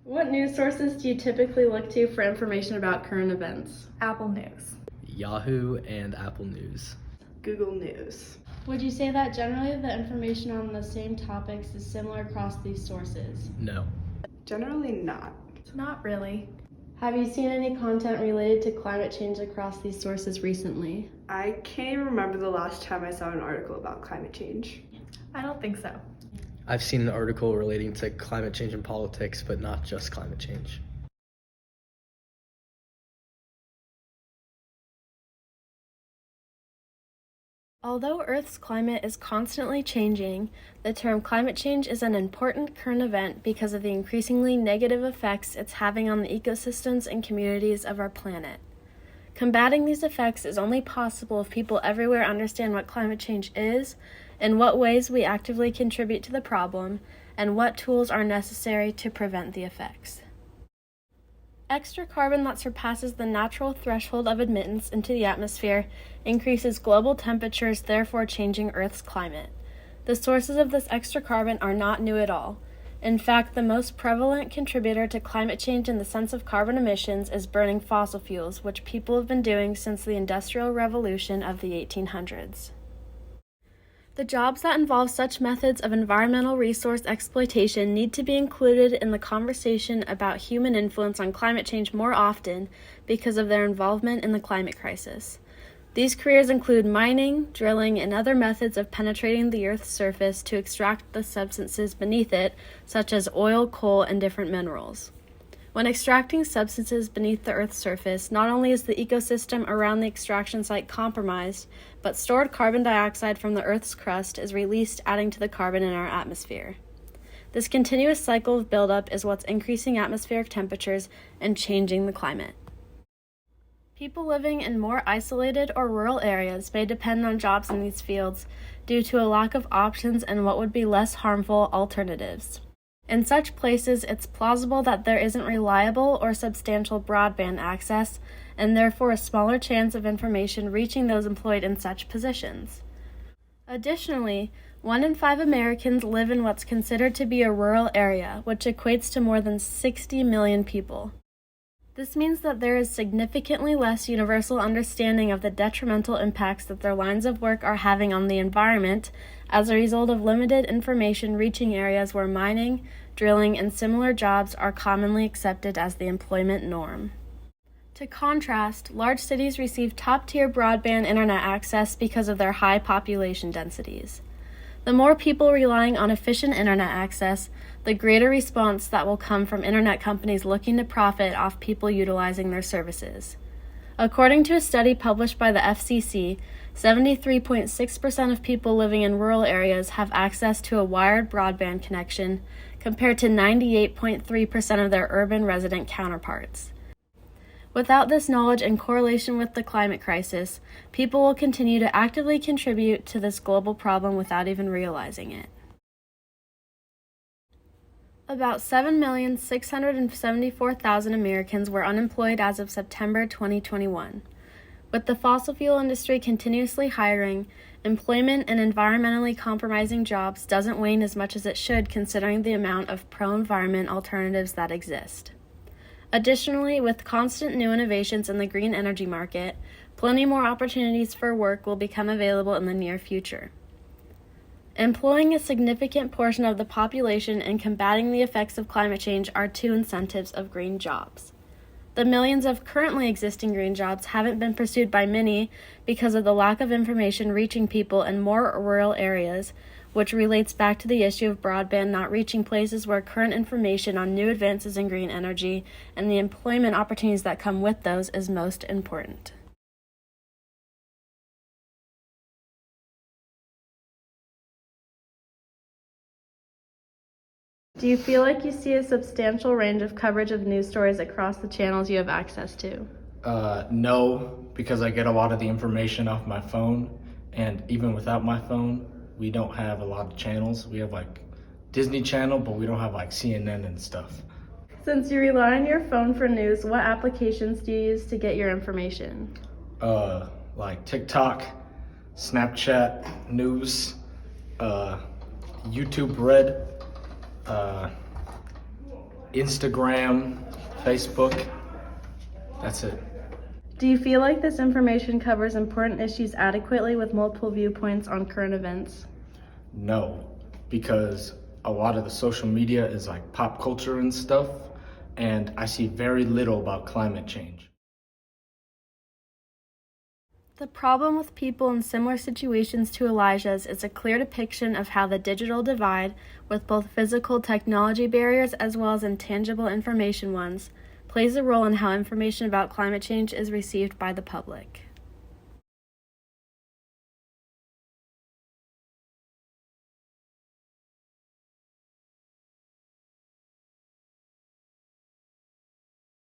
What news sources do you typically look to for information about current events? Apple News. Yahoo and Apple News. Google News. Would you say that generally the information on the same topics is similar across these sources? No. Generally not. Not really. Have you seen any content related to climate change across these sources recently? I can't even remember the last time I saw an article about climate change. I don't think so. I've seen an article relating to climate change and politics, but not just climate change. Although Earth's climate is constantly changing, the term climate change is an important current event because of the increasingly negative effects it's having on the ecosystems and communities of our planet. Combating these effects is only possible if people everywhere understand what climate change is, in what ways we actively contribute to the problem, and what tools are necessary to prevent the effects. Extra carbon that surpasses the natural threshold of admittance into the atmosphere increases global temperatures, therefore changing Earth's climate. The sources of this extra carbon are not new at all. In fact, the most prevalent contributor to climate change in the sense of carbon emissions is burning fossil fuels, which people have been doing since the Industrial Revolution of the 1800s. The jobs that involve such methods of environmental resource exploitation need to be included in the conversation about human influence on climate change more often because of their involvement in the climate crisis. These careers include mining, drilling, and other methods of penetrating the Earth's surface to extract the substances beneath it, such as oil, coal, and different minerals. When extracting substances beneath the Earth's surface, not only is the ecosystem around the extraction site compromised, but stored carbon dioxide from the Earth's crust is released, adding to the carbon in our atmosphere. This continuous cycle of buildup is what's increasing atmospheric temperatures and changing the climate. People living in more isolated or rural areas may depend on jobs in these fields due to a lack of options and what would be less harmful alternatives. In such places, it's plausible that there isn't reliable or substantial broadband access, and therefore a smaller chance of information reaching those employed in such positions. Additionally, 1 in 5 Americans live in what's considered to be a rural area, which equates to more than 60 million people. This means that there is significantly less universal understanding of the detrimental impacts that their lines of work are having on the environment as a result of limited information reaching areas where mining, drilling, and similar jobs are commonly accepted as the employment norm. To contrast, large cities receive top-tier broadband internet access because of their high population densities. The more people relying on efficient internet access, the greater response that will come from internet companies looking to profit off people utilizing their services. According to a study published by the FCC, 73.6% of people living in rural areas have access to a wired broadband connection, compared to 98.3% of their urban resident counterparts. Without this knowledge in correlation with the climate crisis, people will continue to actively contribute to this global problem without even realizing it. About 7,674,000 Americans were unemployed as of September 2021. With the fossil fuel industry continuously hiring, employment in environmentally compromising jobs doesn't wane as much as it should considering the amount of pro-environment alternatives that exist. Additionally, with constant new innovations in the green energy market, plenty more opportunities for work will become available in the near future. Employing a significant portion of the population in combating the effects of climate change are two incentives of green jobs. The millions of currently existing green jobs haven't been pursued by many because of the lack of information reaching people in more rural areas, which relates back to the issue of broadband not reaching places where current information on new advances in green energy and the employment opportunities that come with those is most important. Do you feel like you see a substantial range of coverage of news stories across the channels you have access to? No, because I get a lot of the information off my phone, and even without my phone, we don't have a lot of channels. We have like Disney Channel, but we don't have like CNN and stuff. Since you rely on your phone for news, what applications do you use to get your information? Like TikTok, Snapchat, News, YouTube Red, Instagram, Facebook. That's it. Do you feel like this information covers important issues adequately with multiple viewpoints on current events? No, because a lot of the social media is like pop culture and stuff, and I see very little about climate change. The problem with people in similar situations to Elijah's is a clear depiction of how the digital divide, with both physical technology barriers as well as intangible information ones, plays a role in how information about climate change is received by the public.